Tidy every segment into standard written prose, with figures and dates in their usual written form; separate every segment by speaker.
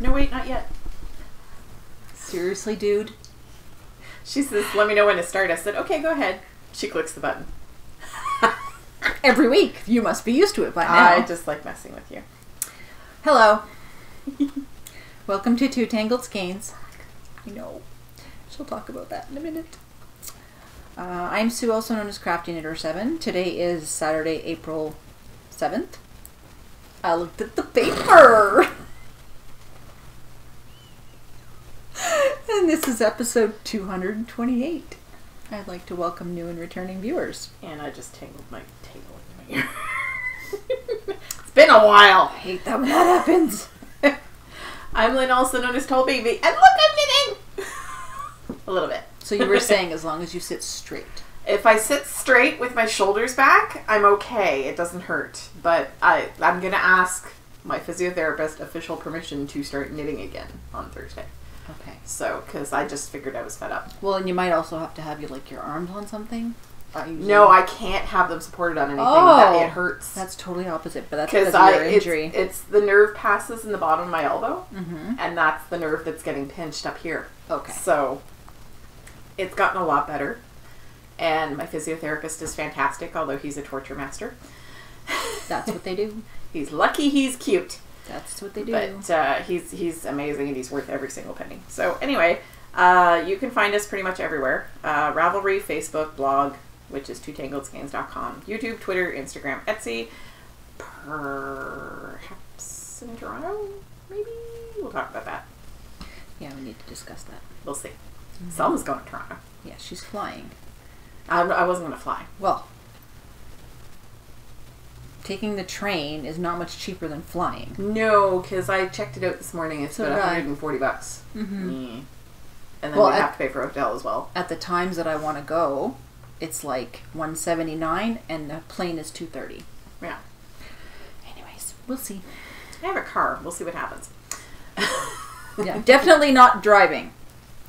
Speaker 1: No, wait, not yet.
Speaker 2: Seriously, dude?
Speaker 1: She says, let me know when to start. I said, okay, go ahead. She clicks the button.
Speaker 2: Every week. You must be used to it by now.
Speaker 1: I just like messing with you.
Speaker 2: Hello. Welcome to Two Tangled Skeins. I know. She'll talk about that in a minute. I'm Sue, also known as Crafty Knitter 7. Today is Saturday, April 7th. I looked at the paper! And this is episode 228. I'd like to welcome new and returning viewers.
Speaker 1: And I just tangled my table in my ear. It's been a while.
Speaker 2: I hate that when that happens.
Speaker 1: I'm Lynn, also known as Tall Baby. And look, I'm knitting! A little bit.
Speaker 2: So you were saying as long as you sit straight.
Speaker 1: If I sit straight with my shoulders back, I'm okay. It doesn't hurt. But I'm going to ask my physiotherapist official permission to start knitting again on Thursday.
Speaker 2: Okay.
Speaker 1: So, because I just figured I was fed up.
Speaker 2: Well, and you might also have to have your arms on something.
Speaker 1: No, I can't have them supported on anything.
Speaker 2: Oh,
Speaker 1: it hurts.
Speaker 2: That's totally opposite, but that's because of your injury.
Speaker 1: It's the nerve passes in the bottom of my elbow, and that's the nerve that's getting pinched up here.
Speaker 2: Okay.
Speaker 1: So, it's gotten a lot better, and my physiotherapist is fantastic, although he's a torture master.
Speaker 2: That's what they do.
Speaker 1: He's lucky he's cute.
Speaker 2: That's what they do.
Speaker 1: But he's amazing, and he's worth every single penny. So, anyway, you can find us pretty much everywhere. Ravelry, Facebook, blog, which is twotangledskeins.com, YouTube, Twitter, Instagram, Etsy, perhaps in Toronto, maybe? We'll talk about that.
Speaker 2: Yeah, we need to discuss that.
Speaker 1: We'll see. Selma's going to Toronto.
Speaker 2: Yeah, she's flying.
Speaker 1: I wasn't going to fly.
Speaker 2: Well, taking the train is not much cheaper than flying.
Speaker 1: No, because I checked it out this morning. It's about $140.
Speaker 2: Mm-hmm.
Speaker 1: And then we have to pay for a hotel as well.
Speaker 2: At the times that I want to go, it's like $179 and the plane is $230.
Speaker 1: Yeah.
Speaker 2: Anyways, we'll see.
Speaker 1: I have a car. We'll see what happens.
Speaker 2: Yeah, definitely not driving.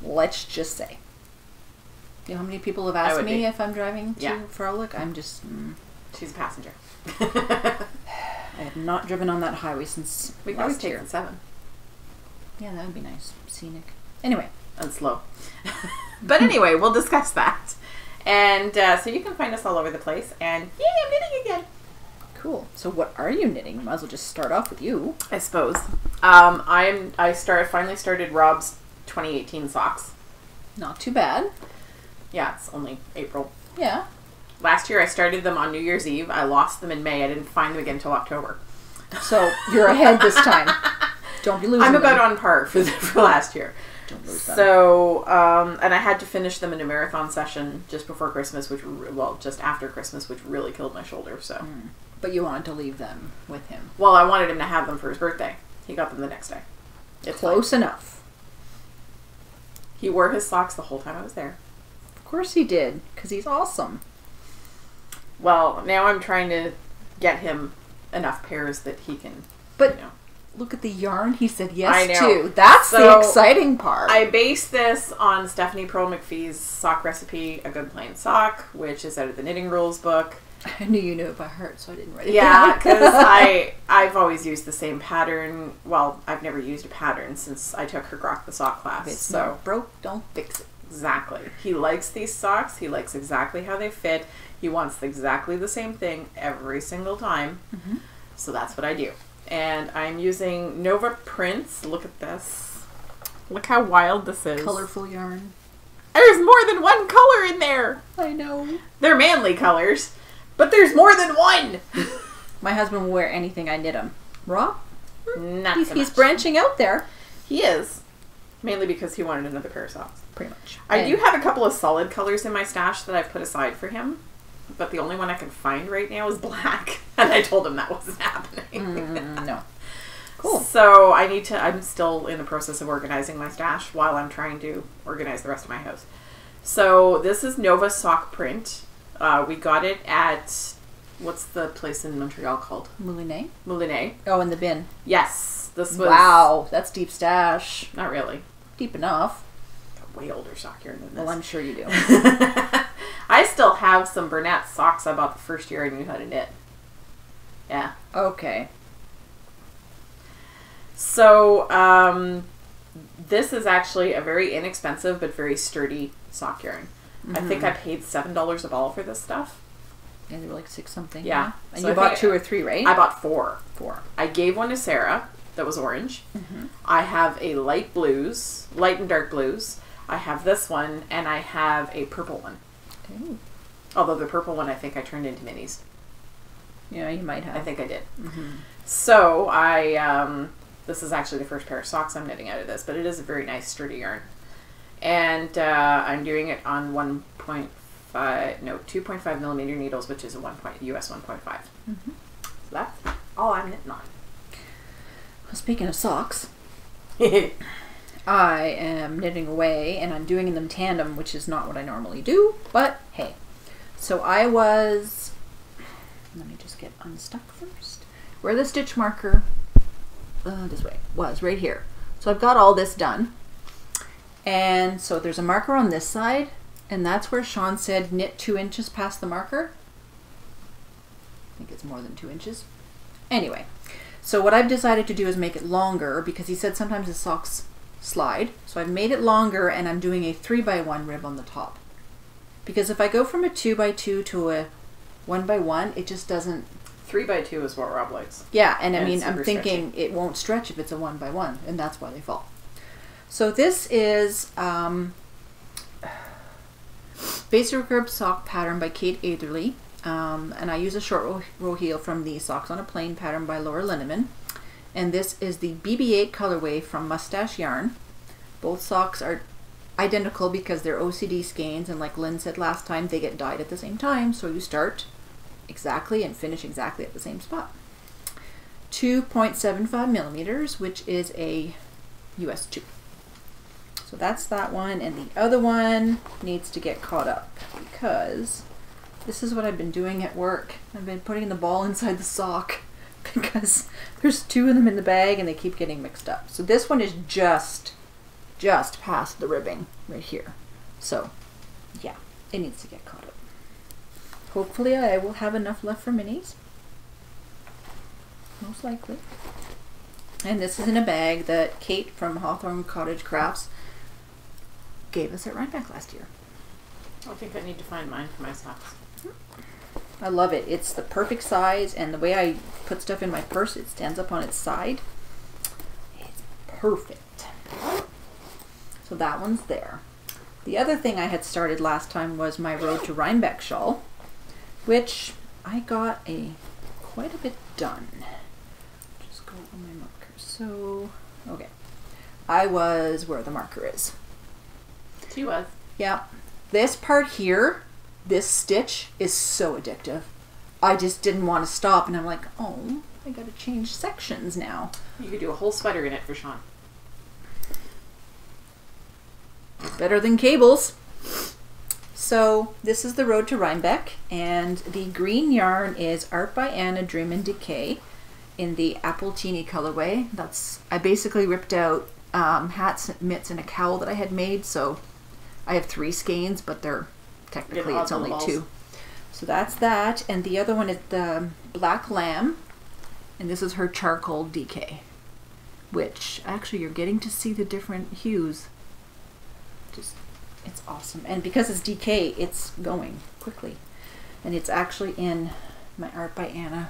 Speaker 2: Let's just say. You know how many people have asked me if I'm driving to Frolic? I'm just...
Speaker 1: She's a passenger.
Speaker 2: I have not driven on that highway since
Speaker 1: we could always take the 7.
Speaker 2: Yeah, that would be nice. Scenic. Anyway.
Speaker 1: And slow. But anyway, we'll discuss that. And so you can find us all over the place. And yay, I'm knitting again.
Speaker 2: Cool. So what are you knitting? Might as well just start off with you.
Speaker 1: I suppose. I finally started Rob's 2018 socks.
Speaker 2: Not too bad.
Speaker 1: Yeah, it's only April.
Speaker 2: Yeah.
Speaker 1: Last year I started them on New Year's Eve. I lost them in May. I didn't find them again until October.
Speaker 2: So you're ahead this time. Don't be losing
Speaker 1: I'm about
Speaker 2: them.
Speaker 1: on par for last year.
Speaker 2: Don't lose them.
Speaker 1: So, and I had to finish them in a marathon session just before Christmas, just after Christmas, which really killed my shoulder, so.
Speaker 2: But you wanted to leave them with him.
Speaker 1: Well, I wanted him to have them for his birthday. He got them the next day.
Speaker 2: It's close enough.
Speaker 1: He wore his socks the whole time I was there.
Speaker 2: Of course he did, because he's awesome.
Speaker 1: Well, now I'm trying to get him enough pairs that he can,
Speaker 2: Look at the yarn he said yes to. That's the exciting part.
Speaker 1: I based this on Stephanie Pearl McPhee's sock recipe, A Good Plain Sock, which is out of the Knitting Rules book.
Speaker 2: I knew you knew it by heart, so I didn't write it down.
Speaker 1: Yeah, because I've always used the same pattern. Well, I've never used a pattern since I took her Grok the Sock class.
Speaker 2: If it's not broke, don't fix it.
Speaker 1: Exactly. He likes these socks. He likes exactly how they fit. He wants exactly the same thing every single time. Mm-hmm. So that's what I do. And I'm using Nova Prints. Look at this. Look how wild this is.
Speaker 2: Colorful yarn.
Speaker 1: There's more than one color in there.
Speaker 2: I know.
Speaker 1: They're manly colors, but there's more than one.
Speaker 2: My husband will wear anything I knit him. Rob?
Speaker 1: Not so much.
Speaker 2: He's branching out there.
Speaker 1: He is. Mainly because he wanted another pair of socks.
Speaker 2: Pretty much.
Speaker 1: I do have a couple of solid colors in my stash that I've put aside for him. But the only one I can find right now is black. And I told him that wasn't happening.
Speaker 2: No. Cool.
Speaker 1: So I'm still in the process of organizing my stash while I'm trying to organize the rest of my house. So this is Nova Sock Print. We got it at, what's the place in Montreal called?
Speaker 2: Moulinet.
Speaker 1: Moulinet.
Speaker 2: Oh, in the bin.
Speaker 1: Yes. This was...
Speaker 2: Wow, that's deep stash.
Speaker 1: Not really.
Speaker 2: Deep enough.
Speaker 1: Got way older sock yarn than this.
Speaker 2: Well, I'm sure you do.
Speaker 1: I still have some Burnett socks I bought the first year I knew how to knit. Yeah.
Speaker 2: Okay.
Speaker 1: So this is actually a very inexpensive but very sturdy sock yarn. I think I paid $7 a ball for this stuff.
Speaker 2: Yeah, they were like 6 something.
Speaker 1: Yeah.
Speaker 2: And
Speaker 1: So
Speaker 2: you
Speaker 1: I
Speaker 2: bought
Speaker 1: think
Speaker 2: 2 or 3, right?
Speaker 1: I bought 4.
Speaker 2: 4.
Speaker 1: I gave one to Sarah that was orange. I have a light and dark blues. I have this one, and I have a purple one.
Speaker 2: Okay.
Speaker 1: Although the purple one I think I turned into minis.
Speaker 2: Yeah, you might have.
Speaker 1: I think I did. So this is actually the first pair of socks I'm knitting out of this, but it is a very nice sturdy yarn. And I'm doing it on 2.5 millimeter needles, which is a US 1.5. So that's all I'm knitting on.
Speaker 2: Well, speaking of socks, I am knitting away, and I'm doing them tandem, which is not what I normally do, but hey. So I was, let me just get unstuck first, where the stitch marker, this way, was right here. So I've got all this done, and so there's a marker on this side, and that's where Sean said knit 2 inches past the marker. I think it's more than 2 inches. Anyway, so what I've decided to do is make it longer, because he said sometimes the socks slide. So I've made it longer, and I'm doing a 3x1 rib on the top. Because if I go from a 2x2 to a 1x1, it just doesn't...
Speaker 1: 3x2 is what Rob likes.
Speaker 2: Yeah, and I mean, I'm
Speaker 1: super
Speaker 2: thinking
Speaker 1: stretchy.
Speaker 2: it won't stretch if it's a 1x1, and that's why they fall. So this is Basic Rib Sock Pattern by Kate Atherley. And I use a short row heel from the Socks on a Plain pattern by Laura Linneman. And this is the BB8 colorway from Mustache Yarn. Both socks are identical because they're OCD skeins, and like Lynn said last time, they get dyed at the same time, so you start exactly and finish exactly at the same spot. 2.75 millimeters, which is a US 2. So that's that one, and the other one needs to get caught up because this is what I've been doing at work. I've been putting the ball inside the sock because there's 2 of them in the bag and they keep getting mixed up. So this one is just past the ribbing right here. So yeah, it needs to get caught up. Hopefully I will have enough left for minis. Most likely. And this is in a bag that Kate from Hawthorne Cottage Crafts gave us at Rhinebeck last year.
Speaker 1: I think I need to find mine for my socks.
Speaker 2: I love it. It's the perfect size, and the way I put stuff in my purse, it stands up on its side. It's perfect. So that one's there. The other thing I had started last time was my Road to Rhinebeck shawl, which I got quite a bit done. Just go on my marker. So, okay. I was where the marker is.
Speaker 1: She was.
Speaker 2: Yeah. This part here, this stitch is so addictive. I just didn't want to stop, and I'm like, oh, I gotta change sections now.
Speaker 1: You could do a whole sweater in it for Sean.
Speaker 2: Better than cables. So this is the Road to Rhinebeck, and the green yarn is Art by Anna Dream and Decay in the Appletini colorway. I basically ripped out hats, mitts, and a cowl that I had made, so I have 3 skeins, but technically it's only 2. So that's that, and the other one is the Black Lamb, and this is her charcoal DK, which actually you're getting to see the different hues. It's awesome, and because it's DK, it's going quickly, and it's actually in my Art by Anna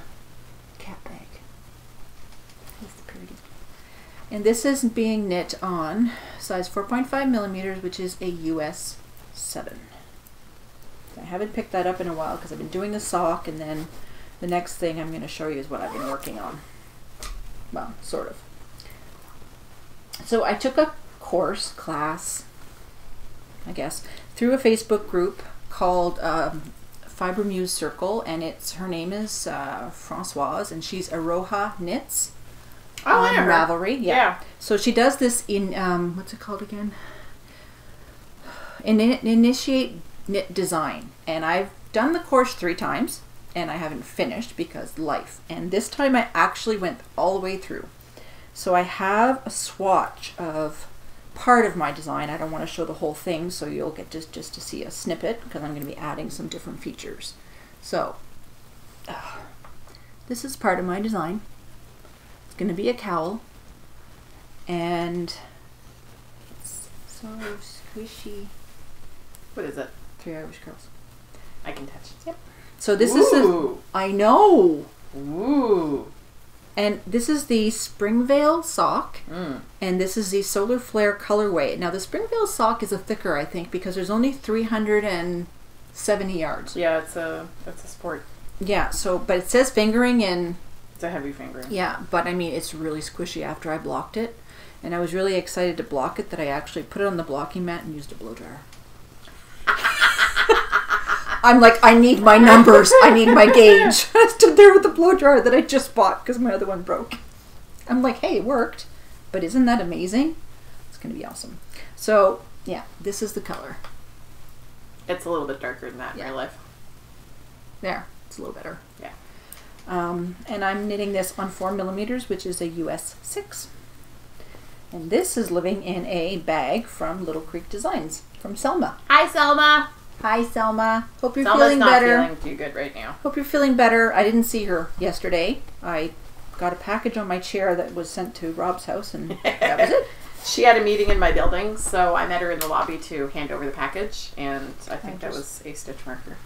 Speaker 2: cat bag. It's the pretty. And this is being knit on size 4.5 millimeters, which is a US 7. I haven't picked that up in a while because I've been doing the sock, and then the next thing I'm going to show you is what I've been working on. Well, sort of. So I took a class, I guess, through a Facebook group called Fiber Muse Circle, and her name is Françoise, and she's Aroha Knits on Ravelry. Yeah. So she does this in what's it called again? Initiate Knit Design, and I've done the course 3 times, and I haven't finished because life. And this time I actually went all the way through. So I have a swatch of part of my design. I don't want to show the whole thing, so you'll get just to see a snippet, because I'm going to be adding some different features. So this is part of my design. It's going to be a cowl, And it's so squishy.
Speaker 1: What is it?
Speaker 2: 3 Irish Curls.
Speaker 1: I can touch it.
Speaker 2: Yep. So this is I know.
Speaker 1: Ooh.
Speaker 2: And this is the Springvale sock.
Speaker 1: Mm.
Speaker 2: And this is the Solar Flare colorway. Now the Springvale sock is a thicker, I think, because there's only 370 yards.
Speaker 1: Yeah, it's a sport.
Speaker 2: Yeah, so, but it says fingering and...
Speaker 1: It's a heavy fingering.
Speaker 2: Yeah, but I mean, it's really squishy after I blocked it. And I was really excited to block it that I actually put it on the blocking mat and used a blow dryer. I'm like, I need my numbers. I need my gauge. I stood there with the blow dryer that I just bought because my other one broke. I'm like, hey, it worked. But isn't that amazing? It's going to be awesome. So, yeah, this is the color.
Speaker 1: It's a little bit darker than that in real life.
Speaker 2: There, it's a little better.
Speaker 1: Yeah.
Speaker 2: And I'm knitting this on 4 millimeters, which is a US 6. And this is living in a bag from Little Creek Designs, from Selma.
Speaker 1: Hi, Selma.
Speaker 2: Hi, Selma. Hope you're
Speaker 1: Selma's
Speaker 2: feeling
Speaker 1: not
Speaker 2: better.
Speaker 1: feeling too good right now.
Speaker 2: Hope you're feeling better. I didn't see her yesterday. I got a package on my chair that was sent to Rob's house, and that was it.
Speaker 1: She had a meeting in my building, so I met her in the lobby to hand over the package, and I think that was a stitch marker.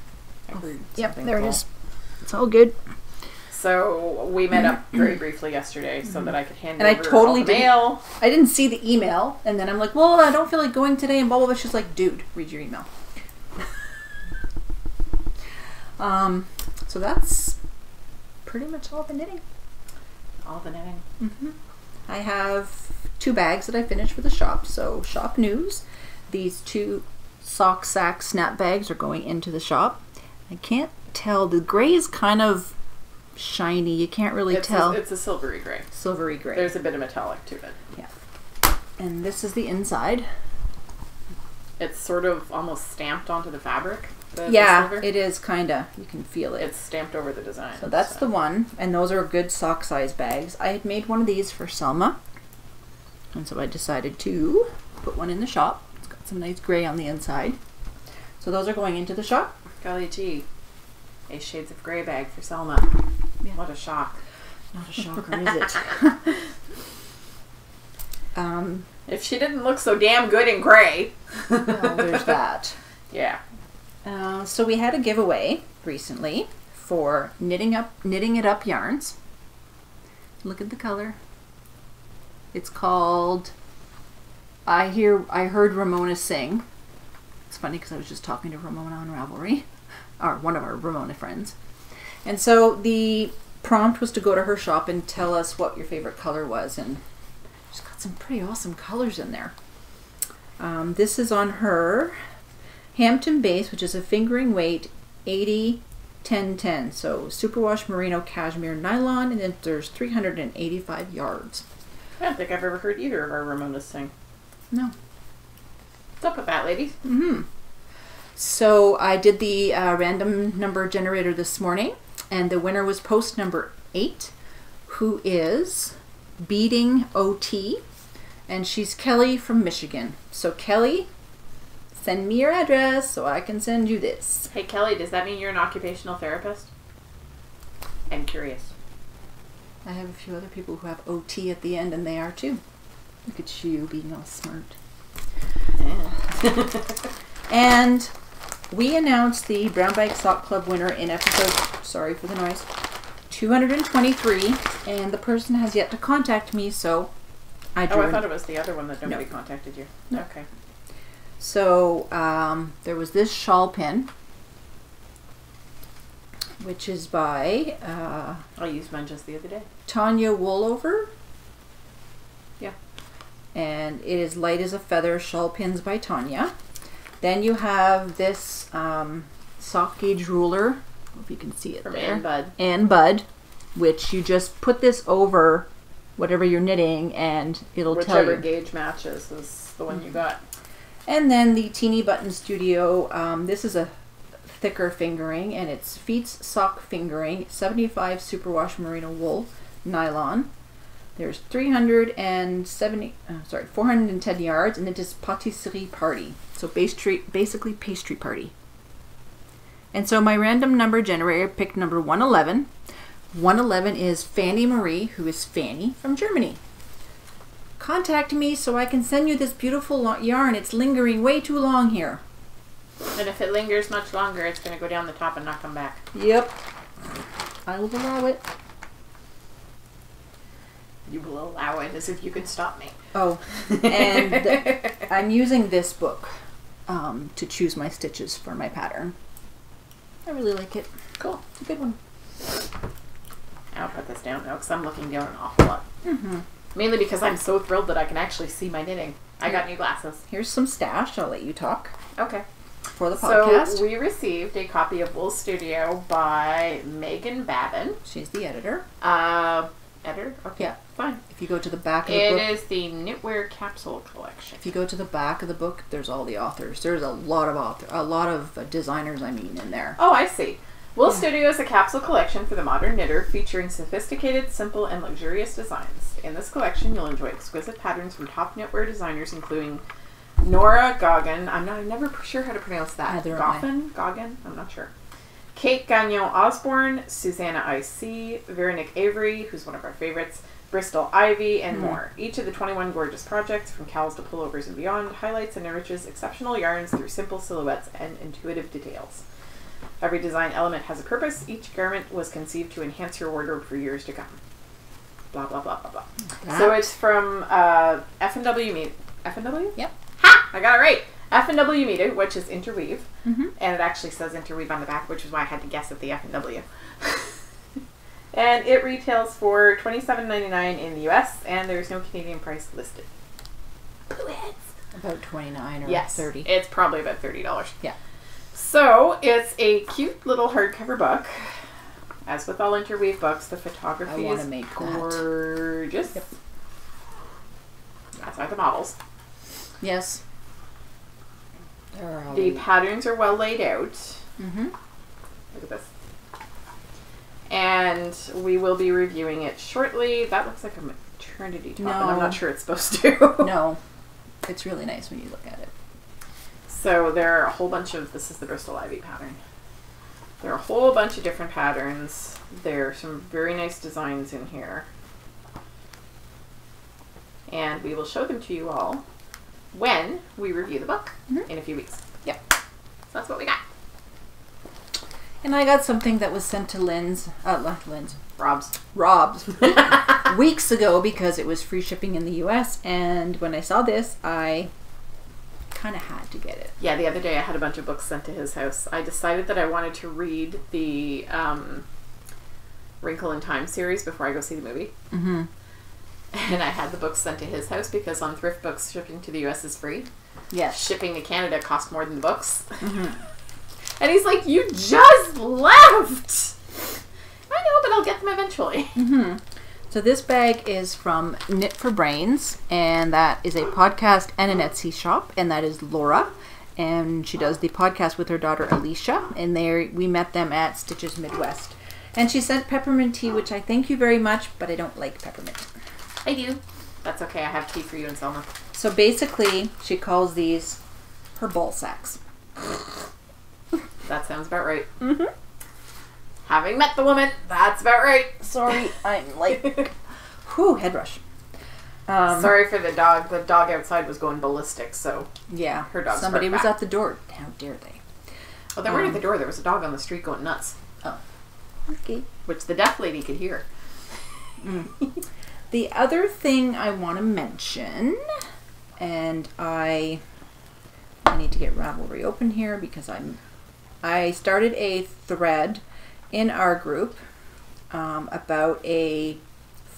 Speaker 2: Yep, there it is. It's all good.
Speaker 1: So we met up very briefly yesterday so that I could hand
Speaker 2: and
Speaker 1: over
Speaker 2: I totally
Speaker 1: all the mail.
Speaker 2: I didn't see the email, and then I'm like, well, I don't feel like going today, and blah, blah, blah. She's like, dude, read your email. So that's pretty much all the knitting.
Speaker 1: All the knitting.
Speaker 2: Mm-hmm. I have 2 bags that I finished for the shop. So shop news. These 2 sock sack snap bags are going into the shop. I can't tell. The gray is kind of shiny. You can't really tell.
Speaker 1: It's a silvery gray.
Speaker 2: Silvery gray.
Speaker 1: There's a bit of metallic to it.
Speaker 2: Yeah. And this is the inside.
Speaker 1: It's sort of almost stamped onto the fabric.
Speaker 2: Yeah, it is kind of. You can feel it.
Speaker 1: It's stamped over the design.
Speaker 2: So that's the one. And those are good sock size bags. I had made one of these for Selma. And so I decided to put one in the shop. It's got some nice gray on the inside. So those are going into the shop.
Speaker 1: Golly gee. A shades of gray bag for Selma.
Speaker 2: Yeah.
Speaker 1: What a shock.
Speaker 2: Not a shocker, is it?
Speaker 1: If she didn't look so damn good in gray.
Speaker 2: Well, there's that.
Speaker 1: Yeah.
Speaker 2: So we had a giveaway recently for knitting it up yarns. Look at the color. It's called I Heard Ramona Sing. It's funny because I was just talking to Ramona on Ravelry, or one of our Ramona friends. And so the prompt was to go to her shop and tell us what your favorite color was, and she's got some pretty awesome colors in there. This is on her Hampton base, which is a fingering weight 80-10-10. So superwash merino cashmere nylon, and then there's 385 yards.
Speaker 1: I don't think I've ever heard either of our Ramonas sing.
Speaker 2: No.
Speaker 1: What's up with that, ladies?
Speaker 2: Mm-hmm. So I did the random number generator this morning, and the winner was post number 8, who is Beating OT, and she's Kelly from Michigan. So Kelly, send me your address so I can send you this.
Speaker 1: Hey Kelly, does that mean you're an occupational therapist? I'm curious.
Speaker 2: I have a few other people who have OT at the end, and they are too. Look at you being all smart.
Speaker 1: Yeah.
Speaker 2: And we announced the Brown Bag Sock Club winner in episode, sorry for the noise, 223, and the person has yet to contact me, so I
Speaker 1: thought it was the other one that nobody contacted you.
Speaker 2: No.
Speaker 1: Okay.
Speaker 2: So there was this shawl pin, which is by
Speaker 1: I used mine just the other day.
Speaker 2: Tanya Woolover.
Speaker 1: Yeah.
Speaker 2: And it is light as a feather, shawl pins by Tanya. Then you have this sock gauge ruler. I don't know if you can see it
Speaker 1: From
Speaker 2: there.
Speaker 1: Ann Bud.
Speaker 2: Ann Bud, which you just put this over whatever you're knitting, and it'll tell you.
Speaker 1: Whichever gauge matches is the one you got.
Speaker 2: And then the Teeny Button Studio. This is a thicker fingering, and it's Feet's Sock Fingering, 75 superwash merino wool nylon. There's 410 yards, and it is patisserie party. So basically pastry party. And so my random number generator picked number 111. 111 is Fanny Marie, who is Fanny from Germany. contact me so I can send you this beautiful yarn. It's lingering way too long here.
Speaker 1: And if it lingers much longer, it's going to go down the top and not come back.
Speaker 2: Yep. I will allow it.
Speaker 1: You will allow it as if you could stop me.
Speaker 2: Oh, and I'm using this book to choose my stitches for my pattern. I really like it.
Speaker 1: Cool.
Speaker 2: It's a good one.
Speaker 1: I'll put this down now because I'm looking down an awful lot.
Speaker 2: Mm-hmm.
Speaker 1: Mainly because I'm so thrilled that I can actually see my knitting. I got new glasses.
Speaker 2: Here's some stash. I'll let you talk.
Speaker 1: Okay.
Speaker 2: For the podcast.
Speaker 1: So we received a copy of Wool Studio by Megan Babin.
Speaker 2: She's the editor.
Speaker 1: Editor? Okay.
Speaker 2: Yeah.
Speaker 1: Fine.
Speaker 2: If you go to the back of the book.
Speaker 1: It is the Knitwear Capsule Collection.
Speaker 2: If you go to the back of the book, there's all the authors. There's a lot of designers, in there.
Speaker 1: Oh, I see. Wool Studio is a capsule collection for the modern knitter featuring sophisticated, simple, and luxurious designs. In this collection, you'll enjoy exquisite patterns from top knitwear designers including Nora Goggin. I'm never sure how to pronounce that. Goffin? Goggin? I'm not sure. Kate Gagnon Osborne, Susanna I.C., Veronique Avery, who's one of our favorites, Bristol Ivy, and more. Each of the 21 gorgeous projects, from cowls to pullovers and beyond, highlights and enriches exceptional yarns through simple silhouettes and intuitive details. Every design element has a purpose. Each garment was conceived to enhance your wardrobe for years to come. Blah, blah, blah, blah, blah. So it's from F&W Media. F&W?
Speaker 2: Yep.
Speaker 1: Ha! I got it right. F&W Media, which is interweave.
Speaker 2: Mm-hmm.
Speaker 1: And it actually says interweave on the back, which is why I had to guess at the F&W. And it retails for $27.99 in the US, and there's no Canadian price listed.
Speaker 2: About $29 or
Speaker 1: yes,
Speaker 2: $30.
Speaker 1: It's probably about $30.
Speaker 2: Yeah.
Speaker 1: So it's a cute little hardcover book. As with all interweave books, the photography is gorgeous. Yep. That's why the models.
Speaker 2: Yes.
Speaker 1: The patterns are well laid out.
Speaker 2: Mm-hmm.
Speaker 1: Look at this. And we will be reviewing it shortly. That looks like a maternity top, and I'm not sure it's supposed to.
Speaker 2: No. It's really nice when you look at it.
Speaker 1: So there are a whole bunch of, this is the Bristol Ivy pattern. There are a whole bunch of different patterns. There are some very nice designs in here. And we will show them to you all when we review the book in a few weeks.
Speaker 2: Yep.
Speaker 1: So that's what we got.
Speaker 2: And I got something that was sent to Rob's weeks ago because it was free shipping in the US, and when I saw this, I kind of had to get it.
Speaker 1: Yeah, the other day I had a bunch of books sent to his house. I decided that I wanted to read the Wrinkle in Time series before I go see the movie.
Speaker 2: Mm-hmm.
Speaker 1: And I had the books sent to his house because on Thrift Books, shipping to the US is free.
Speaker 2: Yes.
Speaker 1: Shipping to Canada cost more than the books.
Speaker 2: Mm-hmm.
Speaker 1: And he's like, you just left! I know, but I'll get them eventually.
Speaker 2: Mm-hmm. So this bag is from Knit for Brains, and that is a podcast and an Etsy shop, and that is Laura. And she does the podcast with her daughter Alicia, and we met them at Stitches Midwest. And she sent peppermint tea, which I thank you very much, but I don't like peppermint.
Speaker 1: I do. That's okay, I have tea for you and Selma.
Speaker 2: So basically, she calls these her ball sacks.
Speaker 1: That sounds about right.
Speaker 2: Mm-hmm.
Speaker 1: Having met the woman, that's about right.
Speaker 2: Sorry, I'm like, whew, head rush.
Speaker 1: Sorry for the dog. The dog outside was going ballistic, so
Speaker 2: yeah,
Speaker 1: her dog's
Speaker 2: somebody was
Speaker 1: back.
Speaker 2: at the door. How dare they?
Speaker 1: Oh, they weren't at the door. There was a dog on the street going nuts.
Speaker 2: Oh, okay.
Speaker 1: Which the deaf lady could hear.
Speaker 2: The other thing I want to mention, and I need to get Ravelry open here because I started a thread in our group about a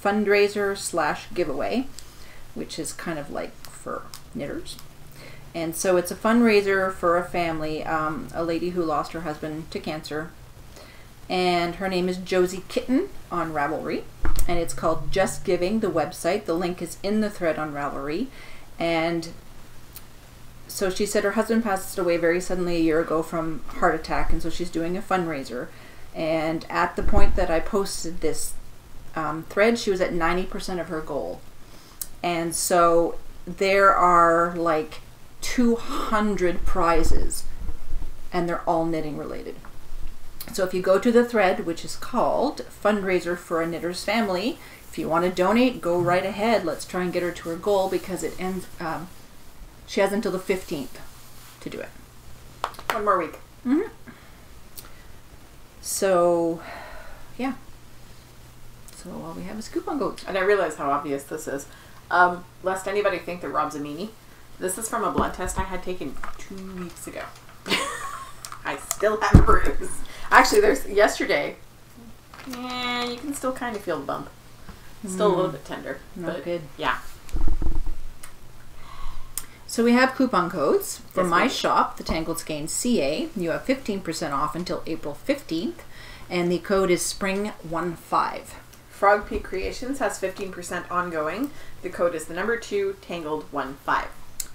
Speaker 2: fundraiser / giveaway, which is kind of like for knitters. And so it's a fundraiser for a family, a lady who lost her husband to cancer. And her name is Josie Kitten on Ravelry. And it's called Just Giving, the website. The link is in the thread on Ravelry. And so she said her husband passed away very suddenly a year ago from heart attack. And so she's doing a fundraiser. And at the point that I posted this thread, she was at 90% of her goal. And so there are like 200 prizes, and they're all knitting related. So if you go to the thread, which is called Fundraiser for a Knitter's Family, if you want to donate, go right ahead. Let's try and get her to her goal because it ends. She has until the 15th to do it.
Speaker 1: One more week.
Speaker 2: Mm-hmm. So, yeah. So all we have is coupon codes.
Speaker 1: And I realize how obvious this is. Lest anybody think that Rob's a meanie, this is from a blood test I had taken 2 weeks ago. I still have a bruise. Actually, there's yesterday. Yeah, you can still kind of feel the bump. Still a little bit tender.
Speaker 2: Not
Speaker 1: but
Speaker 2: good.
Speaker 1: Yeah.
Speaker 2: So we have coupon codes for
Speaker 1: Yes,
Speaker 2: my
Speaker 1: ma'am.
Speaker 2: shop, the Tangled Skeins CA. You have 15% off until April 15th, and the code is Spring15.
Speaker 1: Frog Peak Creations has 15% ongoing. The code is the number 2, Tangled15.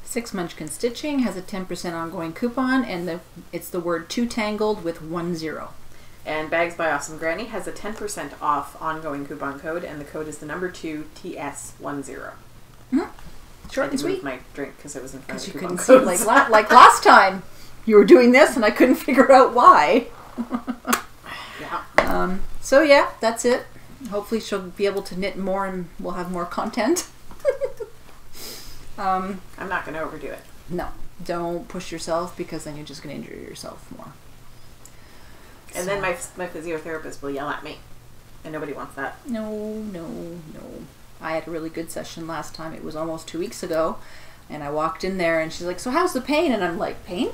Speaker 2: Six Munchkin Stitching has a 10% ongoing coupon, and it's the word 2 Tangled with 10.
Speaker 1: And Bags by Awesome Granny has a 10% off ongoing coupon code, and the code is the number 2, TS10.
Speaker 2: Short
Speaker 1: I
Speaker 2: and
Speaker 1: did move
Speaker 2: sweet.
Speaker 1: my drink because it was in front
Speaker 2: Because
Speaker 1: of
Speaker 2: you
Speaker 1: coupon
Speaker 2: couldn't see,
Speaker 1: codes.
Speaker 2: like last time. You were doing this, and I couldn't figure out why.
Speaker 1: Yeah.
Speaker 2: So yeah, that's it. Hopefully she'll be able to knit more, and we'll have more content.
Speaker 1: I'm not going to overdo it.
Speaker 2: No, don't push yourself because then you're just going to injure yourself more.
Speaker 1: And then my physiotherapist will yell at me. And nobody wants that.
Speaker 2: No. I had a really good session last time. It was almost 2 weeks ago. And I walked in there and she's like, so how's the pain? And I'm like, pain?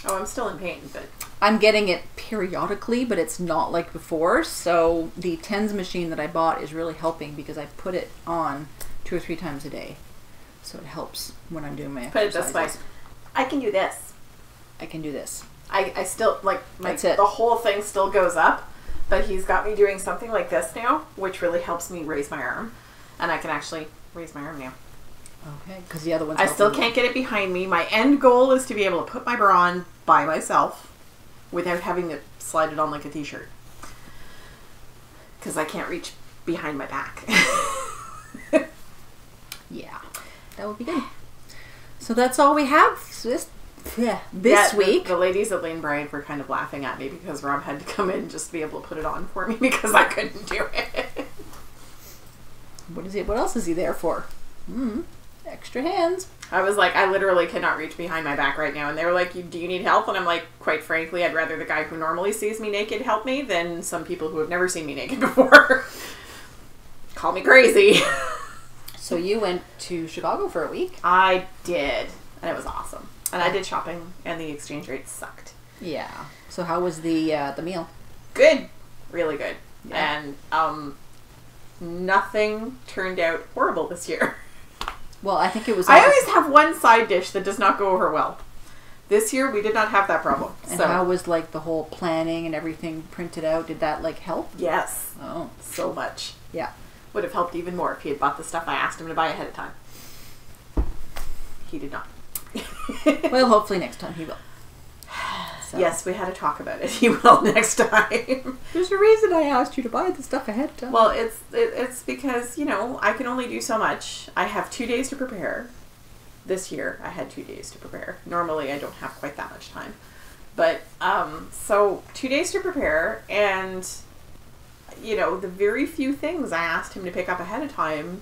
Speaker 1: Oh, I'm still in pain, but...
Speaker 2: I'm getting it periodically, but it's not like before. So the TENS machine that I bought is really helping because I put it on 2 or 3 times a day. So it helps when I'm doing my
Speaker 1: Put it
Speaker 2: exercises.
Speaker 1: this way. I can do this.
Speaker 2: I can do this.
Speaker 1: I still, like,
Speaker 2: That's it.
Speaker 1: the whole thing still goes up. But he's got me doing something like this now, which really helps me raise my arm. And I can actually raise my arm now.
Speaker 2: Okay, because the other one's
Speaker 1: I still
Speaker 2: helping
Speaker 1: can't get it behind me. My end goal is to be able to put my bra on by myself without having it slide it on like a t-shirt. Because I can't reach behind my back.
Speaker 2: Yeah, that would be good. So that's all we have this week.
Speaker 1: The ladies at Lane Bryant were kind of laughing at me because Rob had to come in just to be able to put it on for me because I couldn't do it.
Speaker 2: What else is he there for? Extra hands.
Speaker 1: I was like, I literally cannot reach behind my back right now. And they were like, do you need help? And I'm like, quite frankly, I'd rather the guy who normally sees me naked help me than some people who have never seen me naked before. Call me crazy.
Speaker 2: So you went to Chicago for a week?
Speaker 1: I did. And it was awesome. And I did shopping, and the exchange rate sucked.
Speaker 2: Yeah. So how was the meal?
Speaker 1: Good. Really good.
Speaker 2: Yeah.
Speaker 1: And nothing turned out horrible this year.
Speaker 2: Well, I think it was...
Speaker 1: I always have one side dish that does not go over well. This year, we did not have that problem.
Speaker 2: And
Speaker 1: so
Speaker 2: how was, like, the whole planning and everything printed out? Did that, like, help?
Speaker 1: yes.
Speaker 2: Oh.
Speaker 1: So much.
Speaker 2: Yeah.
Speaker 1: Would have helped even more if he had bought the stuff I asked him to buy ahead of time. He did not.
Speaker 2: Well, hopefully next time he will. So.
Speaker 1: Yes, we had a talk about it. He will next time.
Speaker 2: There's a reason I asked you to buy the stuff ahead of time.
Speaker 1: Well, it's because, I can only do so much. I have 2 days to prepare. This year, I had 2 days to prepare. Normally, I don't have quite that much time. But, so 2 days to prepare, and, the very few things I asked him to pick up ahead of time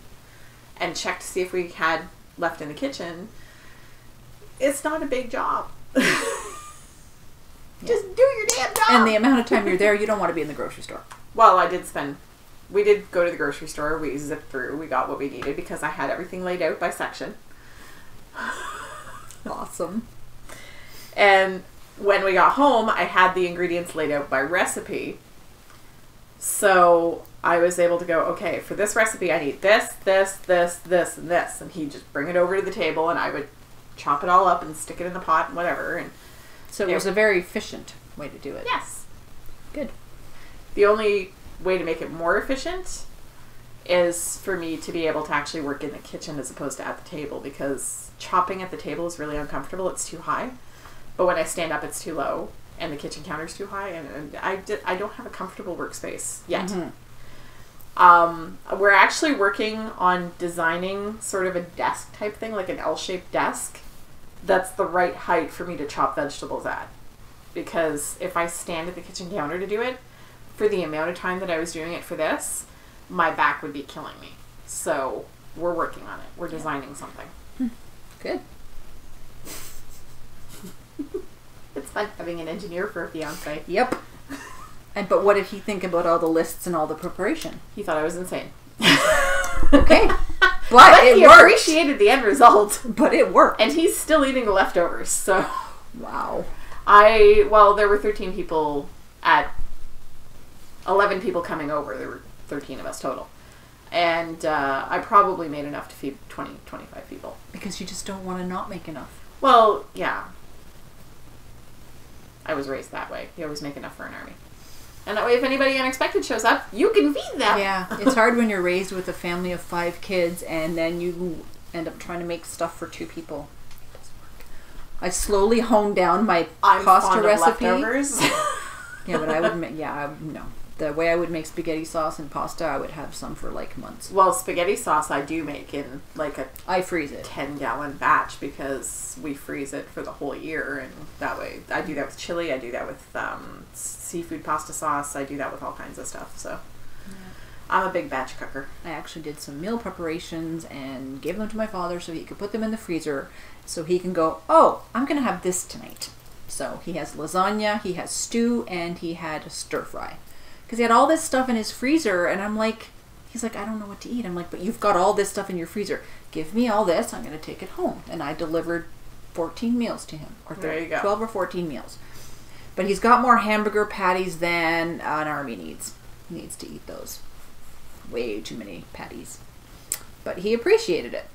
Speaker 1: and check to see if we had left in the kitchen, it's not a big job. Just do your damn job.
Speaker 2: And the amount of time you're there, you don't want to be in the grocery store.
Speaker 1: Well, we did go to the grocery store. We zipped through. We got what we needed because I had everything laid out by section.
Speaker 2: Awesome.
Speaker 1: And when we got home, I had the ingredients laid out by recipe. So I was able to go, okay, for this recipe, I need this, this, this, this, and this. And he'd just bring it over to the table and I would chop it all up and stick it in the pot and whatever. And
Speaker 2: So it was a very efficient way to do it.
Speaker 1: yes.
Speaker 2: Good.
Speaker 1: The only way to make it more efficient is for me to be able to actually work in the kitchen as opposed to at the table, because chopping at the table is really uncomfortable. It's too high. But when I stand up, it's too low, and the kitchen counter's too high, and I don't have a comfortable workspace yet.
Speaker 2: Mm-hmm.
Speaker 1: We're actually working on designing sort of a desk type thing, like an L-shaped desk, that's the right height for me to chop vegetables at. Because if I stand at the kitchen counter to do it, for the amount of time that I was doing it for this, my back would be killing me. So we're working on it. We're designing something.
Speaker 2: Good.
Speaker 1: It's fun having an engineer for a fiance.
Speaker 2: Yep. But what did he think about all the lists and all the preparation?
Speaker 1: He thought I was insane.
Speaker 2: Okay. But it
Speaker 1: he
Speaker 2: worked.
Speaker 1: appreciated the end result.
Speaker 2: But it worked.
Speaker 1: And he's still eating the leftovers, so...
Speaker 2: Wow.
Speaker 1: There were 13 people at 11 people coming over. There were 13 of us total. And I probably made enough to feed 20, 25 people.
Speaker 2: Because you just don't want to not make enough.
Speaker 1: Well, yeah. I was raised that way. You always make enough for an army. And that way, if anybody unexpected shows up, you can feed them.
Speaker 2: Yeah, it's hard when you're raised with a family of 5 kids and then you end up trying to make stuff for 2 people. It doesn't work. I slowly honed down my pasta recipe.
Speaker 1: Leftovers.
Speaker 2: Yeah, but I would make, no. The way I would make spaghetti sauce and pasta, I would have some for like months.
Speaker 1: Well, spaghetti sauce I do make in like
Speaker 2: I freeze it.
Speaker 1: 10-gallon batch because we freeze it for the whole year, and that way I do that with chili, I do that with seafood pasta sauce, I do that with all kinds of stuff. So I'm a big batch cooker.
Speaker 2: I actually did some meal preparations and gave them to my father so he could put them in the freezer so he can go, oh, I'm going to have this tonight. So he has lasagna, he has stew, and he had a stir fry. Because he had all this stuff in his freezer, and I'm like, he's like, I don't know what to eat. I'm like, but you've got all this stuff in your freezer. Give me all this, I'm going to take it home. And I delivered 14 meals to him. Or
Speaker 1: there you go.
Speaker 2: 12 or 14 meals. But he's got more hamburger patties than an army needs. He needs to eat those. Way too many patties. But he appreciated it.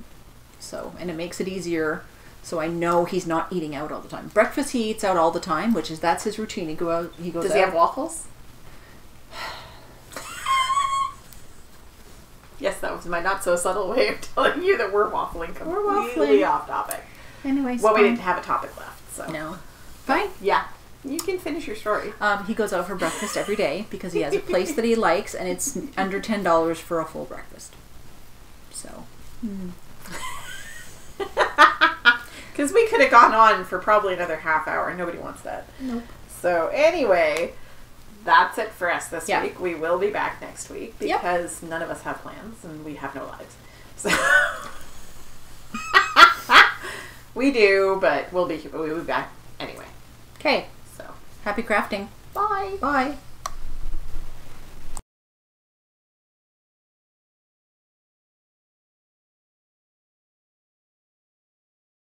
Speaker 2: So, and it makes it easier. So I know he's not eating out all the time. Breakfast he eats out all the time, that's his routine. He goes out.
Speaker 1: Does he have waffles? Yes, that was my not so subtle way of telling you that we're waffling completely off topic.
Speaker 2: Anyway,
Speaker 1: well, we didn't have a topic left, so
Speaker 2: no. Fine.
Speaker 1: Yeah, you can finish your story.
Speaker 2: He goes out for breakfast every day because he has a place that he likes, and it's under $10 for a full breakfast. So.
Speaker 1: Because we could have gone on for probably another half hour. Nobody wants that.
Speaker 2: Nope.
Speaker 1: So anyway, that's it for us this week. We will be back next week because none of us have plans and we have no lives. So we do, but we'll be back anyway.
Speaker 2: Okay.
Speaker 1: So
Speaker 2: happy crafting.
Speaker 1: Bye.
Speaker 2: Bye.